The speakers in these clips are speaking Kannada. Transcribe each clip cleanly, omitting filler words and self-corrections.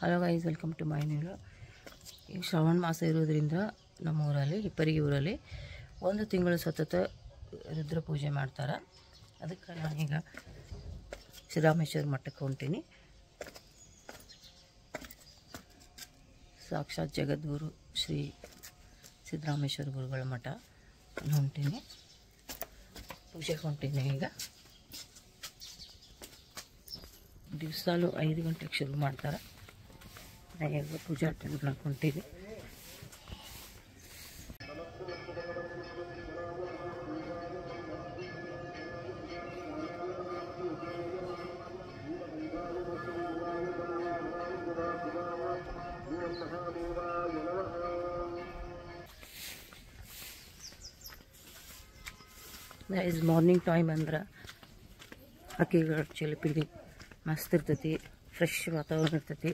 Hello guys, welcome to my new. ಈಗ ಶ್ರಾವಣ ಮಾಸ ಇರೋದ್ರಿಂದ ನಮ್ಮ ಊರಲ್ಲಿ, ಹಿಪ್ಪರಿಗೆ ಊರಲ್ಲಿ 1 ತಿಂಗಳು ಸತತ ರುದ್ರ ಪೂಜೆ ಮಾಡ್ತಾರೆ. ಅದಕ್ಕೆ ನಾನೀಗ ಸಿದ್ದರಾಮೇಶ್ವರ ಮಠಕ್ಕೆ ಹೊಂಟೀನಿ. ಸಾಕ್ಷಾತ್ ಜಗದ್ಗುರು ಶ್ರೀ ಸಿದ್ದರಾಮೇಶ್ವರ ಗುರುಗಳ ಮಠ ಹೊಂಟೀನಿ, ಪೂಜೆಗೆ ಹೊಂಟೀನಿ. ಈಗ ದಿವಸಾಲು 5 ಗಂಟೆಗೆ ಶುರು ಮಾಡ್ತಾರೆ. ನಾನು ಈಗ ಪೂಜೆ ಅಟೆಂಡ್ ಮಾಡ್ಕೊತೀವಿ. ಇಸ್ ಮಾರ್ನಿಂಗ್ ಟೈಮ್ ಅಂದ್ರೆ ಹಕ್ಕಿಗಳ ಚಿಲಿಪಿಲಿ ಮಸ್ತ್ ಇರ್ತೈತಿ, ಫ್ರೆಶ್ ವಾತಾವರಣ ಇರ್ತೈತಿ.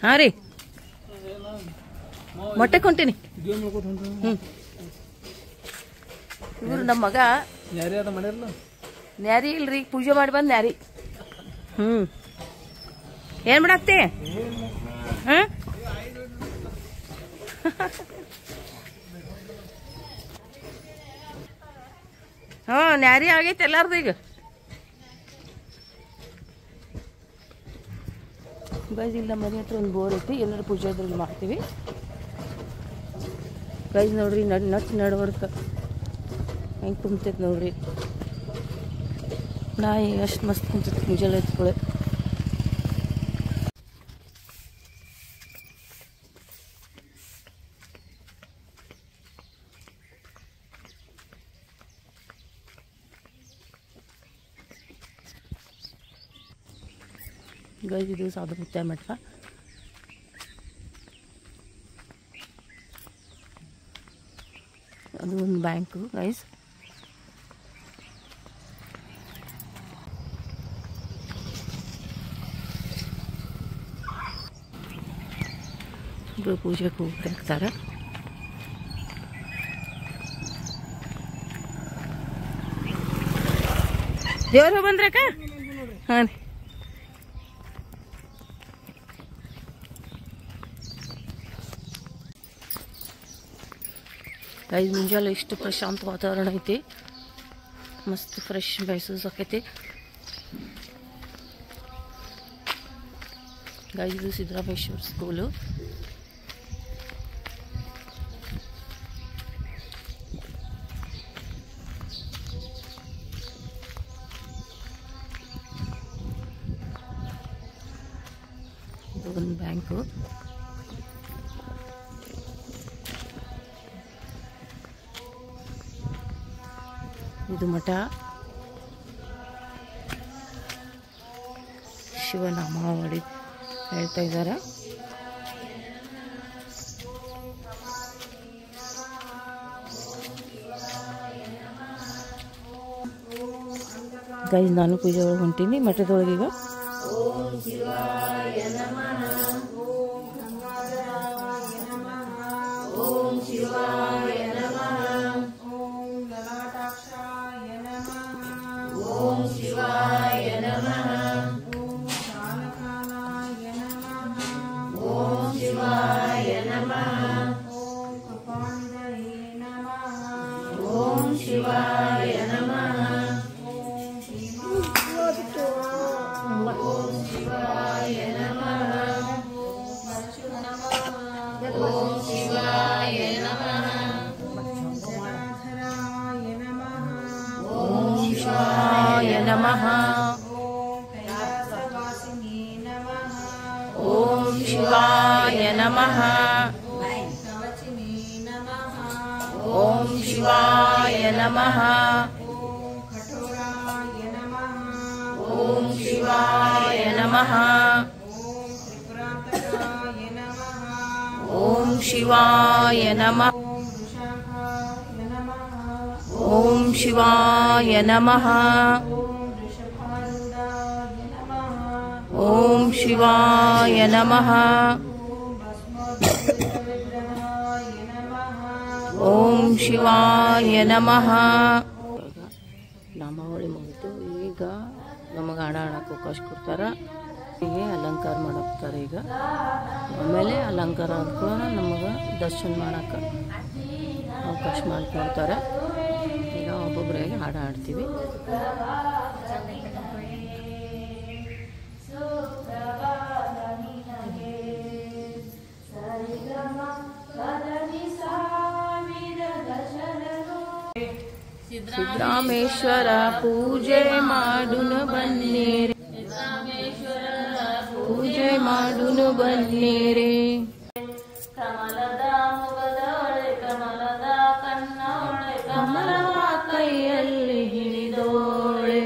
ಹಾಂ ರೀ, ಮೊಟ್ಟೆಗೆ ಹೊಂಟೀನಿ. ಇವ್ರು ನಮ್ಮ ಮಗ ನ್ಯಾರಿ ಇಲ್ರಿ, ಪೂಜೆ ಮಾಡಿ ಬಂದು ನ್ಯಾರಿ. ಏನು ಮಾಡಾಕ್ತಿ? ಹಾಂ ಹಾಂ, ನ್ಯಾರಿ ಆಗೈತೆ ಎಲ್ಲಾರ್ದು. ಈಗ ಗೈಸ್, ಇಲ್ಲ ಮನೆ ಹತ್ರ ಒಂದು ಬೋರ್ ಐತಿ, ಎಲ್ಲರೂ ಪೂಜೆ ಅದ್ರಲ್ಲಿ ಮಾಡ್ತೀವಿ. ಗೈಸ್ ನೋಡ್ರಿ, ನಡ್ವರ್ಕ ಹೆಂಗೆ ತುಂಬ್ತೈತೆ ನೋಡ್ರಿ. ನಾಯಿ ಅಷ್ಟು ಮಸ್ತ್ ಕುಂತೈತಿ ಮುಂಜಾನೆ ಎತ್ಕೊಳ್ಳೆ. ಗೈಸ್, ಇದು ಸಾಧುಮುತ್ತ ಮಠ. ಅದು ಒಂದು ಬ್ಯಾಂಕು ಗೈಸ್. ಪೂಜೆಗೆ ಹೋಗ್ತಾರೆ. ದೇವ್ರ ಬಂದ್ರಕ್ಕ? ಹಾಂ ರೀ. ಗೈಸ್, ಮುಂಜಾನೆ ಎಷ್ಟು ಪ್ರಶಾಂತ ವಾತಾವರಣ ಐತಿ, ಮಸ್ತ್ ಫ್ರೆಶ್ ಮೈಸೂರು ಆಕೈತಿ. ಗೈಸ್, ಇದು ಸಿದ್ದರಾಮೇಶ್ವರ ಸ್ಕೂಲು. ಇದು ಒಂದು ಬ್ಯಾಂಕು. ಇದು ಮಠ. ಶಿವನಾಮಾವಳಿ ಹೇಳ್ತಾ ಇದ್ದಾರೆ. ಗೈಸ್, ನಾನು ಪೂಜೆ ಒಳಗೆ ಹೊಂಟೀನಿ ಮಠದೊಳಗೀಗ. नमः. ओम शिवाय नमः. ओम शिवाय नमः. ओम शिवाय नमः. ओम शिवाय नमः. ओम शिवाय नमः. ओम शिवाय नमः. ओम शिवाय नमः. ನಾಮಾವಳಿ ಮುಗಿತು. ಈಗ ನಮಗೆ ಹಾಡು ಹಾಡೋಕೆ ಅವಕಾಶ ಕೊಡ್ತಾರೆ. ಹೀಗೆ ಅಲಂಕಾರ ಮಾಡಾಕ್ತಾರೆ. ಈಗ ಆಮೇಲೆ ಅಲಂಕಾರ ಅಂದ್ಕೊಳ್ಳೋಣ ನಮಗೆ ದರ್ಶನ ಮಾಡೋಕೆ ಅವಕಾಶ ಮಾಡಿಕೊಡ್ತಾರೆ. ಈಗ ಒಬ್ಬೊಬ್ಬರಾಗಿ ಹಾಡು ಹಾಡ್ತೀವಿ. ಸಿದ್ದರಾಮೇಶ್ವರ ಪೂಜೆ ಮಾಡುನು ಬನ್ನಿರಿ, ಪೂಜೆ ಮಾಡುನು ಬನ್ನಿರಿ. ಕಮಲದ ಮುಗದೊಳೆ ಕಮಲದ ಕಣ್ಣೊಳೆ ಕಮಲವ ಕೈಯಲ್ಲಿ ಹಿಡಿದೋಳೆ,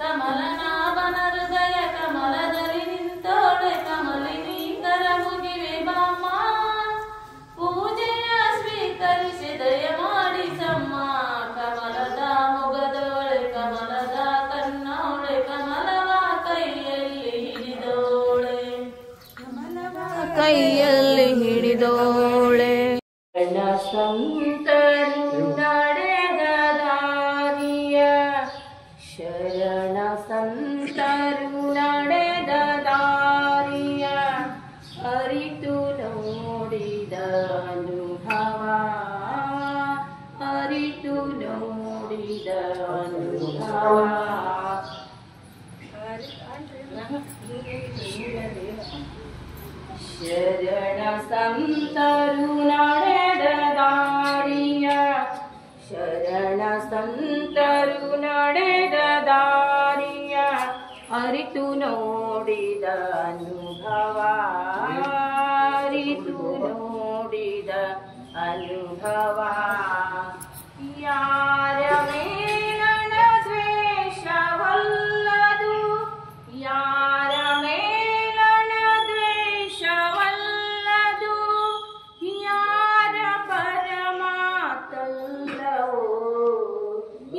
ಕಮಲನಾಭನ ಹೃದಯ ಕಮಲದಲ್ಲಿ ನಿಂತೋಳೆ, ಕಮಲಿನಿ ಕರ ಮುಗಿವೆ ಬಾಮ್ಮ, ಪೂಜೆಯ ಸ್ವೀಕರಿಸಿ ದಯ ಮಾಡಿಸಮ್ಮ. ಕಮಲದ ಮುಗದೊಳೆ ಕಮಲದ ಕಣ್ಣೊಳೆ ಕಮಲವ ಕೈಯಲ್ಲಿ ಹಿಡಿದೋಳೆ, ಕೈಯಲ್ಲಿ ಹಿಡಿದೋಳೆ. ಸಂತರು ನಡೆದ ದಾರಿಯ, ಶರಣ ಸಂತರು ನಡೆದ ದಾರಿಯ, ಅರಿತು ನೋಡಿದ ಅನುಭವ, ಅರಿತು ನೋಡಿದ ಅನುಭವ. ಶರಣ ಸಂತರು ನಡೆದ ದಾರಿಯ, ಶರಣ ಸಂತರು ನಡೆದ ದಾರಿಯ, ಅರಿತು ನೋಡಿದ ಅನುಭವ, ಅರಿತು ನೋಡಿದ ಅನುಭವ. ಯಾರ ಮೇಲಣ ದ್ವೇಷವಲ್ಲದು, ಯಾರ ಮೇಲಣ ದ್ವೇಷವಲ್ಲದು, ಯಾರ ಪರಮಾತಲ್ಲವೋ,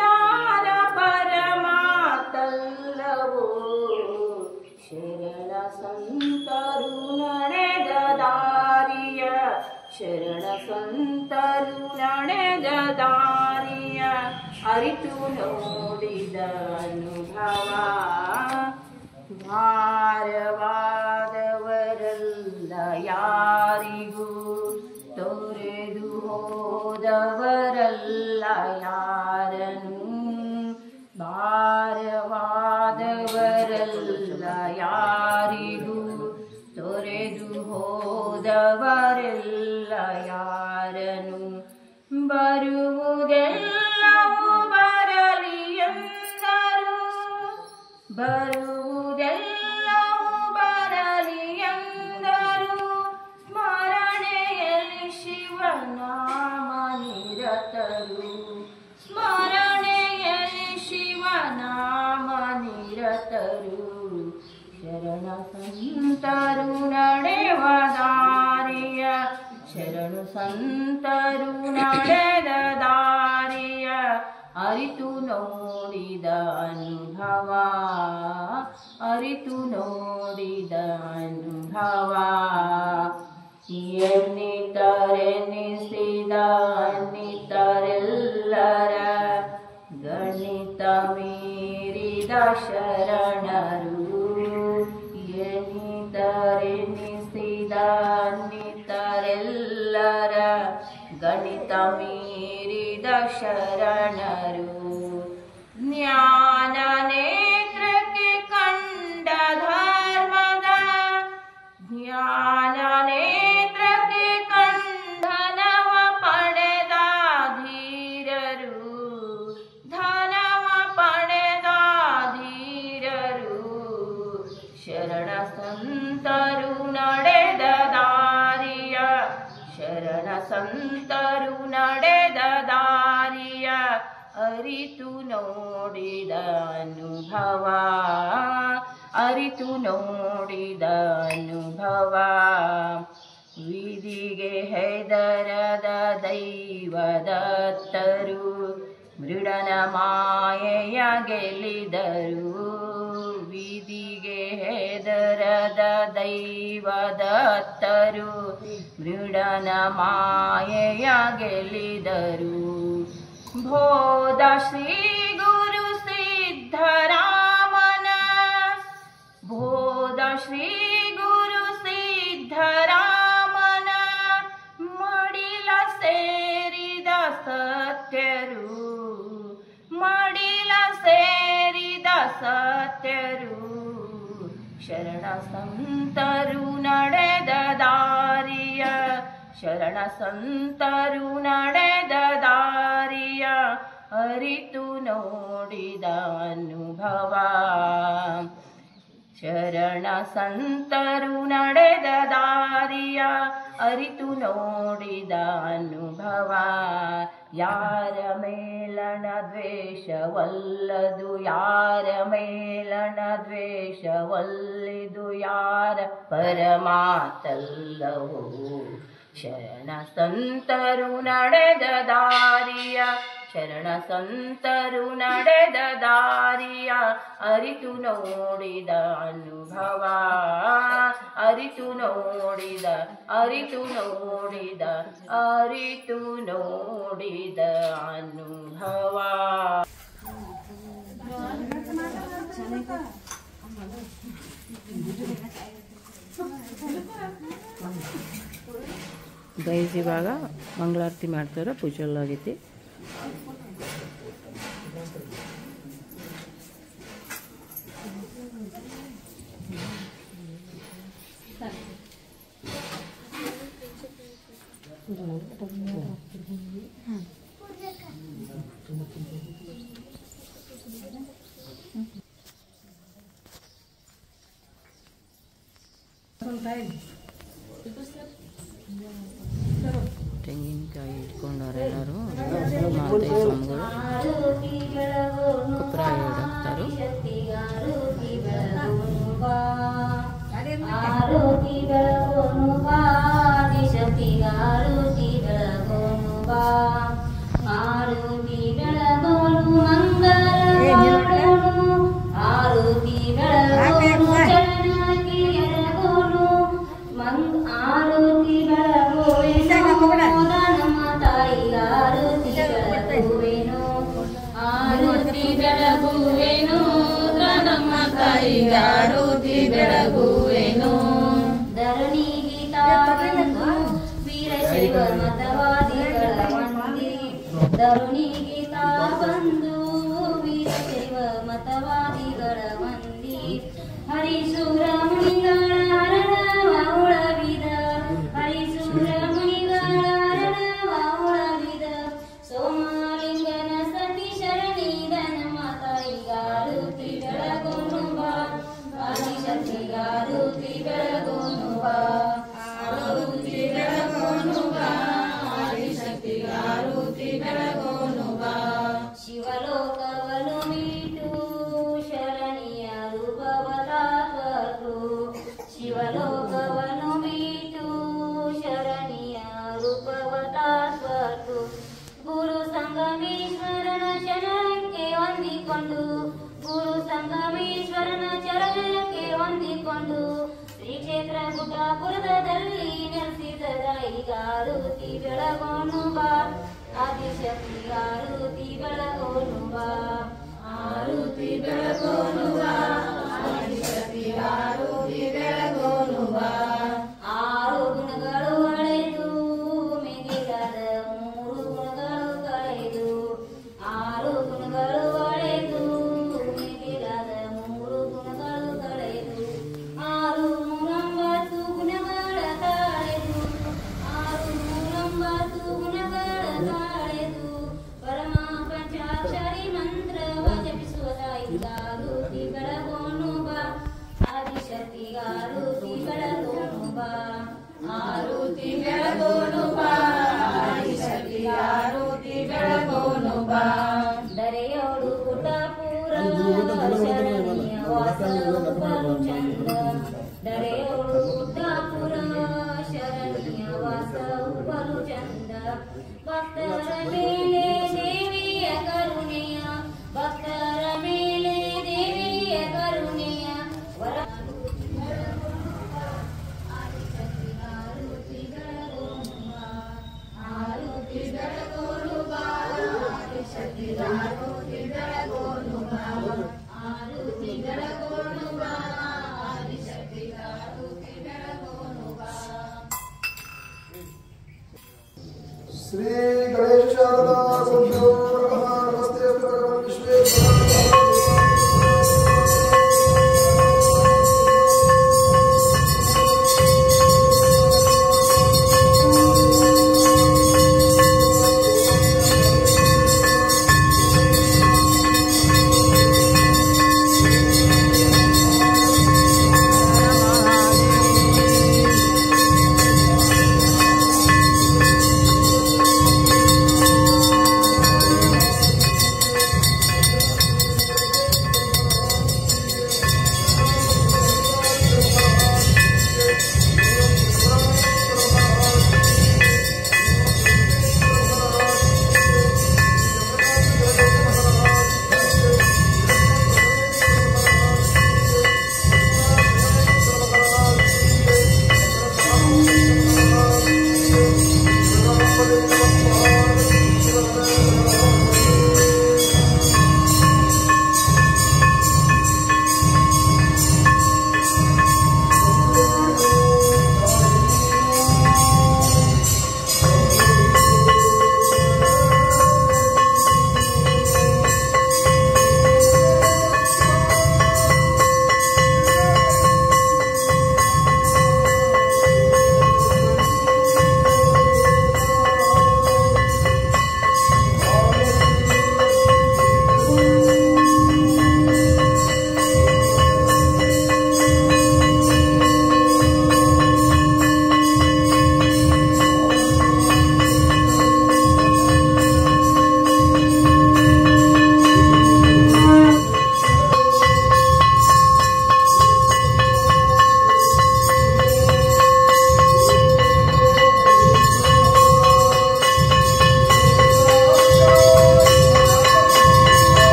ಯಾರ ಪರಮಾತಲ್ಲವೋ. ಶರಣ ಸಂತರು ನಡೆದ ದಾರಿಯ, ಶರಣ ಸಂತರು ನಡೆದ ದಾರಿಯ, ಅರಿತು ನೋಡಿದ ಅನುಭವ. ಭಾರವಾದವರಲ್ಲ ಯಾರಿಗೂ, ತೊರೆದು ಹೋದವರಲ್ಲ ಯಾರನು, ಭಾರವಾದವರಲ್ಲ ಯಾರಿಗೂ, ತೊರೆದು ಹೋದವರೆಲ್ಲ ಯಾರನು. ಬರುವುದೆಲ್ಲವೂ ಬರಲಿ ಎಂದರು, ಬರುವುದೆಲ್ಲವೂ ಬರಲಿ ಎಂದರು, ಸ್ಮರಣೆಯಲ್ಲಿ ಶಿವನಾಮ ನಿರತರು, ಸ್ಮರಣೆಯಲ್ಲಿ ಶಿವನಾಮ ನಿರತರು. ಶರಣ ಸಂತರು ನಡೆವ ದಾರಿಯ, ಶರಣ ಸಂತರು ನಡೆದ ದಾರಿಯ, ಅರಿತು ನೋಡಿದ ಅನುಭವ, ಅರಿತು ನೋಡಿದ ಅನುಭವ. ಎನ್ನಿತರೆನಿಸಿದ ಅನ್ನಿತರೆಲ್ಲರ, ಗಣಿತ ಮೀರಿದ ಶರಣರು, ಎನ್ನಿತರೆನಿಸಿದ ಅನ್ನಿತರೆಲ್ಲರ, ಗಣಿತ ಮೀರಿದ ಶರಣರು. ಜ್ಞಾನ ನೇತ್ರಕ್ಕೆ ಕಂಡ ಧರ್ಮದ, ಜ್ಞಾನ ನೇತ್ರಕ್ಕೆ ಕಂಡನವ ಪಡೆದ ಧೀರರು, ಧನವ ಪಡೆದ ಧೀರರು. ಶರಣ ಸಂತರು ನಡೆದ ದಾರಿಯ, ಶರಣ ಸಂತರು ನಡೆದ ದಾರಿಯ, ಅರಿತು ನೋಡಿದ ಅನುಭವ, ಅರಿತು ನೋಡಿದ ಅನುಭವ. ವಿಧಿಗೆ ಹೆದರದ ದೈವದತ್ತರು, ಮೃಡನ ಮಾಯೆಯ ಗೆಲ್ಲಿದರು, ವಿಧಿಗೆ ಹೆದರದ ದೈವದತ್ತರು, ಮೃಡನ ಮಾಯೆಯ ಗೆಲ್ಲಿದರು. ಬೋಧ ಶ್ರೀ ಗುರು ಸತ್ಯರು ಶರಣ ಸಂತರು ನಡೆದ ದಾರಿಯ ಶರಣ ಸಂತರು ನಡೆದ ದಾರಿಯ ಅರಿತು ನೋಡಿದ ಅನುಭವ ಶರಣ ಸಂತರು ನಡೆದ ದಾರಿಯ ಅರಿತು ನೋಡಿದ ಅನುಭವ ಯಾರ ಮೇಲಣ ದ್ವೇಷವಲ್ಲದು ಯಾರ ಮೇಲಣ ದ್ವೇಷವಲ್ಲಿದು ಯಾರ ಪರಮಾತಲ್ಲವೋ ಶರಣ ಸಂತರು ನಡೆದ ದಾರಿಯ ಶರಣ ಸಂತರು ನಡೆದ ದಾರಿಯ ಅರಿತು ನೋಡಿದ ಅನುಭವ ಅರಿತು ನೋಡಿದ ಅನುಭವ ಗೈಸ್ ಇವಾಗ ಮಂಗಳಾರತಿ ಮಾಡ್ತಾರೆ, ಪೂಜೆ ಎಲ್ಲ ಆಗೈತಿ. ತೆಂಗಿನಕಾಯಿ ಇಟ್ಕೊಂಡವ್ರೆ ಎಲ್ಲರೂ. ಮಾತೆ ಸ್ವಾಮಿಗಳು ಕೊಪ್ಪರ ಹಾಕ್ತಾರು. ಆರತಿ ಬೆಳಗುವೆನು ಧರಣಿ ಗೀತಾ ವೀರಶೈವ ಮತವಾದಿಗಳ ವಂದಿ ಧರಣಿ ಗೀತಾ ಬಂದು ವೀರಶೈವ ಮತವಾದಿಗಳ ವಂದಿ ಹರಿಸೂರ ಮುನಿಗಳ ಅರಣವಾವುಳವಿದ ಹರಿಸೂರ ಮುನಿಗಳ ಅರಣವಾವುಳವಿದ ಸೋಮಲಿಂಗನ ಸತಿ ಶರಣಿದ ನಮ್ಮ ತಾಯಿಗಾರುತಿ ಬೆಳಗೋನು ಬಾ ಆದಿಶಕ್ತಿಗಾರುತಿ ಬೆಳಗೋನು ಬಾ ಆರುತಿ ಬೆಳಗೋನು ಬಾ ಆದಿಶಕ್ತಿಗಾರುತಿ ಬೆಳಗೋನು ಬಾ ಶಿವಲೋಕವನ್ನು ಮೀಟು ಶರಣಿಯ ರೂಪವತಾತ್ವತು ಶಿವಲೋಕವನ್ನು ಮೀಟು ಶರಣಿಯ ರೂಪವತಾತ್ವತು ಗುರು ಸಂಗಮೇಶ್ವರನ ಚರಣಕ್ಕೆ ಹೊಂದಿಕೊಂಡು ಗುರು ಸಂಗಮೇಶ್ವರನ ಚರಣಕ್ಕೆ ಹೊಂದಿಕೊಂಡು ಶ್ರೀ ಕ್ಷೇತ್ರ ಗುಡ್ಡಾಪುರದಲ್ಲಿ ನೆಲೆಸಿದ ತಾಯಿಗಾರುತಿ ಬೆಳಗೋನು ಬಾ ಆದಿಶಕ್ತಿಗಾರುತಿ ಬೆಳಗೋನು ಬಾ ಆರುತಿ ಬೆಳಗೋನು ಬಾ ಆದಿಶಕ್ತಿಗಾರುತಿ ಬೆಳಗೋನು ಬಾ ಆರು ಗುಣಗಳು ಅಳೆದು ಮಿಗಿಲಾದ ಮೂರು ಗುಣಗಳು ಕಳೆದು ಆರು ಗುಣಗಳು ಅಳೆದು ಮಿಗಿಲಾದ ಮೂರು ಗುಣಗಳು ಕಳೆದು ಆರು ಮೂರೊಂಬತ್ತು ಗುಣಗಳ ತಾಳೆದು ಆರು ಮೂರೊಂಬತ್ತು ಗುಣಗಳ ತಾಳೆದು ಪರಮ ಪಂಚಾಕ್ಷರಿ ಮಂತ್ರವ ಜಪಿಸುವ ತಾಯಿಗಾರುತಿ ಬೆಳಗೋನು ಬಾ ಆದಿಶಕ್ತಿಗಾರುತಿ ಬೆಳಗೋನು ಬಾ ಆರುತಿ ಬೆಳಗೋನು ಬಾ ಆದಿಶಕ್ತಿಗಾರುತಿ ಬೆಳಗೋನು ಬಾ ದರೆಯೋಡು ಗುಡ್ಡಾಪುರ ಶರಣಿಯ ವಾಸವು ಬಲು ಚಂದ ದರೆಯೋಡು ಗುಡ್ಡಾಪುರ ಶರಣಿಯ ವಾಸವು ಬಲು ಚಂದ ಭಕ್ತರ ಮೇಲೆ ದೇವಿಯ ಕರುಣೆಯ ಭಕ್ತರ ಮೇಲೆ ದೇವಿಯ ಕರುಣೆಯ ವರ ಆದಿಶಕ್ತಿಗಾರುತಿ ಬೆಳಗೋನು ಬಾ ಆರುತಿ ಬೆಳಗೋನು ಬಾ ಆದಿಶಕ್ತಿಗಾರುತಿ ಬೆಳಗೋನು ಬಾ ಆರುತಿ ಬೆಳಗೋನು ಬಾ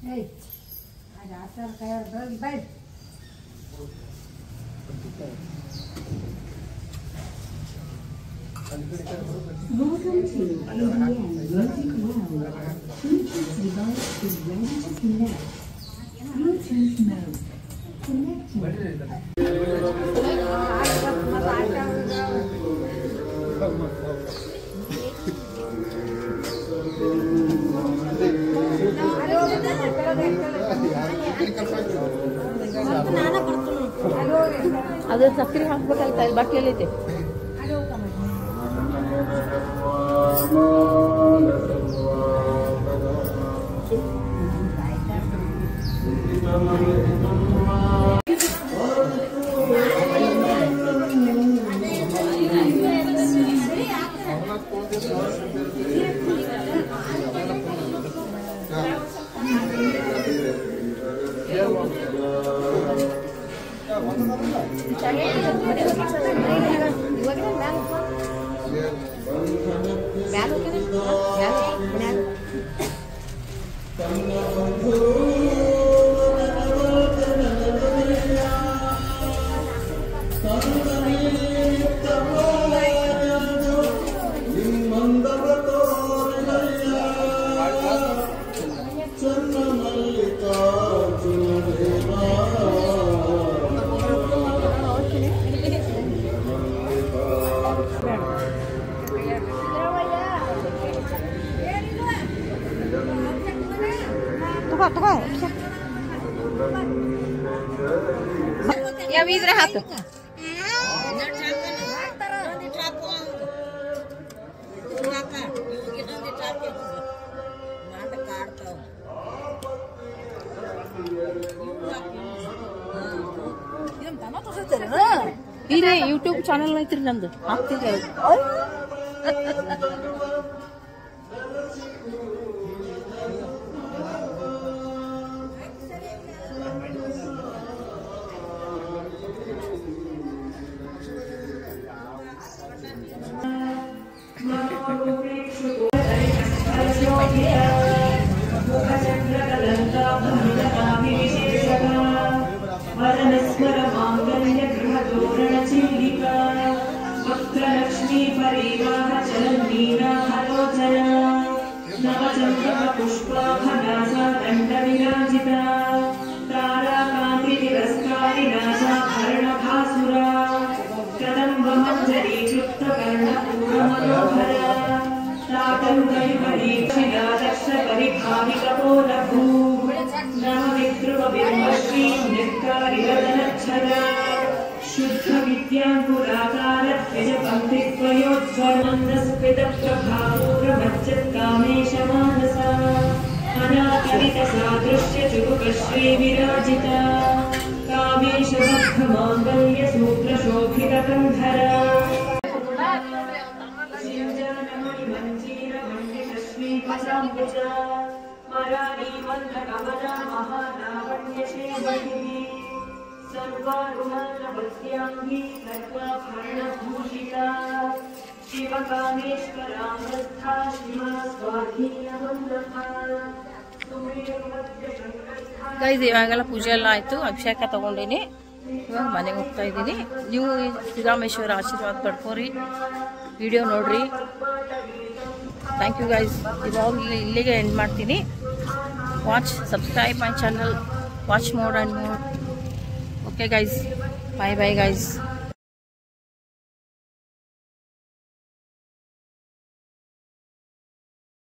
Welcome to ABN Music World. Bluetooth device is ready to connect. Bluetooth mode. Connected. ಅದು ಸಕ್ಕರೆ ಹಾಕ್ಬೇಕಂತ ಇಲ್ಲಿ ಬಾಕಿಯಲ್ಲೈತೆ. ಯಾವ ಇದ್ರೆ ಹಾಕು. ಇರೇ ಯೂಟ್ಯೂಬ್ ಚಾನಲ್ ಐತ್ರಿ ನಂದು, ಹಾಕ್ತಿದ್ದೆ. लक्ष्मी परिवाह चलनीरा हलोचना नवचंद्र पुष्पाभनासा दंड विराजिता ताराकांति तिरस्कारी नासाभरण भासुरा कदम्ब मंजरी क्लुप्त कर्ण पूर्ण मनोहरा ताटंकयुगली शिला दक्ष परिभावि कपोल भू नव विद्रुव बिंबश्री निर्कारी रदनच्छदा शुद्ध विद्यांकुराकार द्विज पंक्ति द्वयोज्ज्वलमन्दस्फित प्रभावोरमज्जत् कामेश मानसा अनाकरित सादृश्य चुबुक श्री विराजिता कामेश बद्ध मांगल्य सूत्र शोभित कंधरा सिंजनमणि मंजीर मंडित श्री पदाम्बुजा मरारी मंद कमला महालावण्य श्रीमती सर्वारुणालवत्यांगी सर्वाभरणभूषिता शिवकामेश्वरामस्था शिवा स्वाधीनवन्दना ಗೈಸ್ ಇವಾಗೆಲ್ಲ ಪೂಜೆ ಎಲ್ಲ ಆಯಿತು, ಅಭಿಷೇಕ ತಗೊಂಡಿನಿ. ಇವಾಗ ಮನೆಗೆ ಹೋಗ್ತಾ ಇದ್ದೀನಿ. ನೀವು ಸಿದ್ದರಾಮೇಶ್ವರ ಆಶೀರ್ವಾದ ಪಡ್ಕೋರಿ, ವಿಡಿಯೋ ನೋಡ್ರಿ. Thank you guys. ಇವಾಗ ಇಲ್ಲಿಗೆ ಎಂಡ್ ಮಾಡ್ತೀನಿ. Watch, subscribe my channel, watch more and more. Okay guys, bye bye guys.